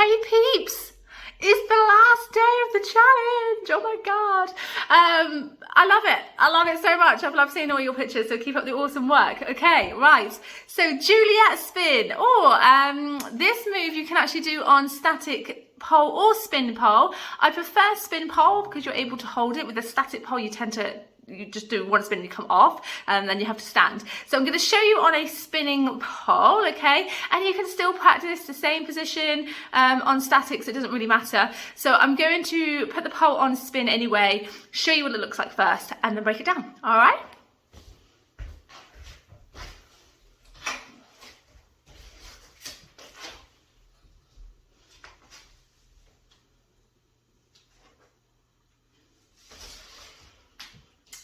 Hey peeps, it's the last day of the challenge. Oh my God. I love it. I love it so much. I've loved seeing all your pictures, so keep up the awesome work. Okay, right. So Juliette Spin. This move you can actually do on static pole or spin pole. I prefer spin pole because you're able to hold it. With a static pole, you just do one spin and you come off, and then you have to stand. So I'm going to show you on a spinning pole, okay? And you can still practice the same position on statics, it doesn't really matter. So I'm going to put the pole on spin anyway, show you what it looks like first, and then break it down, all right?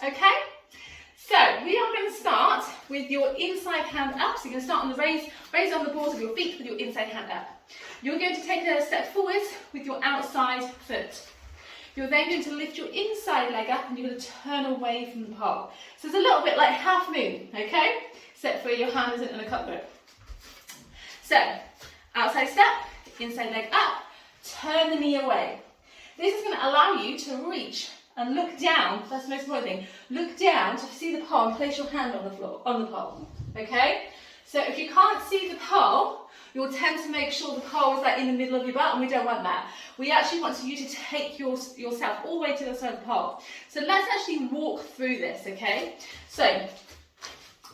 Okay, so we are going to start with your inside hand up. So you're going to start on the raise on the balls of your feet with your inside hand up. You're going to take a step forwards with your outside foot. You're then going to lift your inside leg up and you're going to turn away from the pole. So it's a little bit like half moon, okay? Except for your hand isn't in a cup grip. So, outside step, inside leg up, turn the knee away. This is going to allow you to reach and look down. That's the most important thing. Look down to see the pole and place your hand on the floor, on the pole. Okay? So if you can't see the pole, you'll tend to make sure the pole is like in the middle of your butt, and we don't want that. We actually want you to take yourself all the way to the side of the pole. So let's actually walk through this, okay? So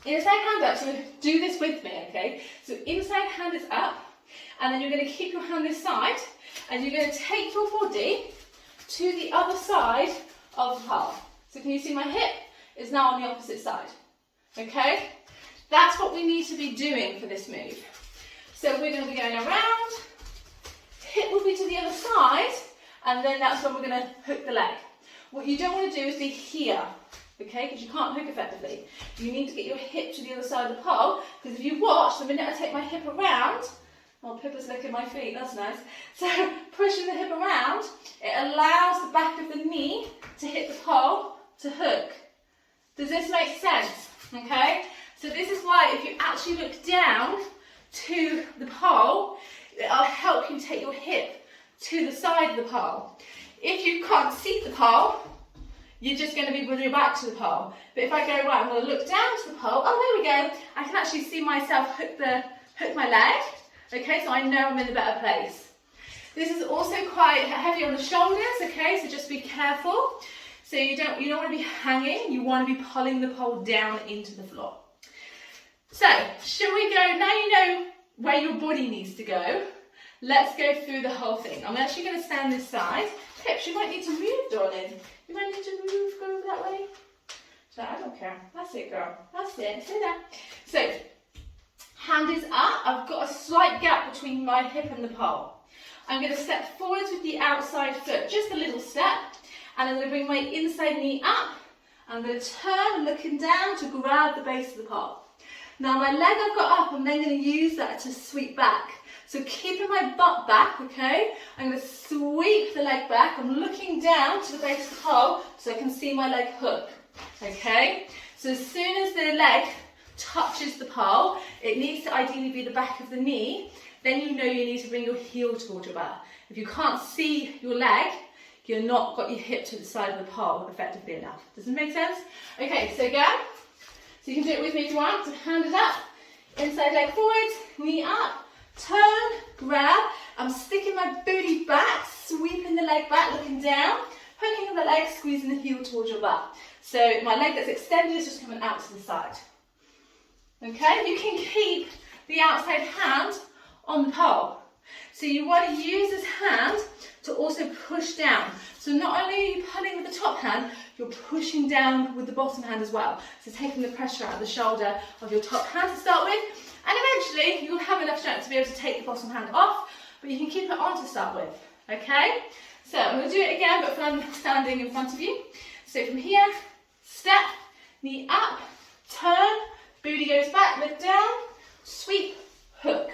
inside hand up, so do this with me, okay? So inside hand is up, and then you're going to keep your hand this side, and you're going to take your body to the other side of the pole. So can you see my hip is now on the opposite side? Okay? That's what we need to be doing for this move. So we're going to be going around, hip will be to the other side, and then that's when we're going to hook the leg. What you don't want to do is be here, okay? Because you can't hook effectively. You need to get your hip to the other side of the pole, because if you watch, the minute I take my hip around, oh, Pippa's licking my feet, that's nice. So pushing the hip around, it allows the back of the knee to hit the pole to hook. Does this make sense? Okay? So this is why if you actually look down to the pole, it'll help you take your hip to the side of the pole. If you can't see the pole, you're just going to be with your back to the pole. But if I go, right, I'm going to look down to the pole, oh, there we go. I can actually see myself hook my leg. Okay, so I know I'm in a better place. This is also quite heavy on the shoulders, okay, so just be careful. So you don't want to be hanging, you want to be pulling the pole down into the floor. So, shall we go, now you know where your body needs to go, let's go through the whole thing. I'm actually going to stand this side. Pips, you might need to move, darling. You might need to move, go over that way. So I don't care. That's it, girl. That's it. Stay there. So, hand is up. I've got a slight gap between my hip and the pole. I'm going to step forwards with the outside foot, just a little step, and I'm going to bring my inside knee up. I'm going to turn, looking down to grab the base of the pole. Now my leg I've got up, I'm then going to use that to sweep back. So keeping my butt back, okay, I'm going to sweep the leg back. I'm looking down to the base of the pole so I can see my leg hook, okay? So as soon as the leg touches the pole, it needs to ideally be the back of the knee, then you know you need to bring your heel towards your butt. If you can't see your leg, you're not got your hip to the side of the pole effectively enough. Does it make sense? Okay, so again, so you can do it with me if you want. So hand is up, inside leg forwards, knee up, turn, grab. I'm sticking my booty back, sweeping the leg back, looking down, hooking the leg, squeezing the heel towards your butt. So my leg that's extended is just coming out to the side. Okay, you can keep the outside hand on the pole. So you want to use this hand to also push down. So not only are you pulling with the top hand, you're pushing down with the bottom hand as well. So taking the pressure out of the shoulder of your top hand to start with, and eventually you'll have enough strength to be able to take the bottom hand off, but you can keep it on to start with, okay? So I'm going to do it again, but I'm standing in front of you. So from here, step, knee up, turn, booty goes back, look down, sweep, hook.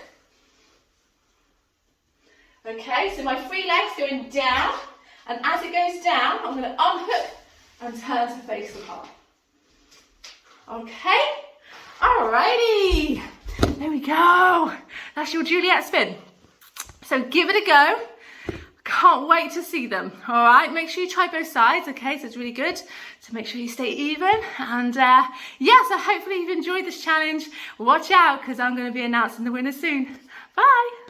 Okay, so my free leg's going down, and as it goes down, I'm going to unhook and turn to face the pole. Okay, alrighty, there we go. That's your Juliette Spin. So give it a go. Can't wait to see them. All right, make sure you try both sides. Okay, so it's really good to make sure you stay even. And yeah, so hopefully you've enjoyed this challenge. Watch out, because I'm going to be announcing the winner soon. Bye.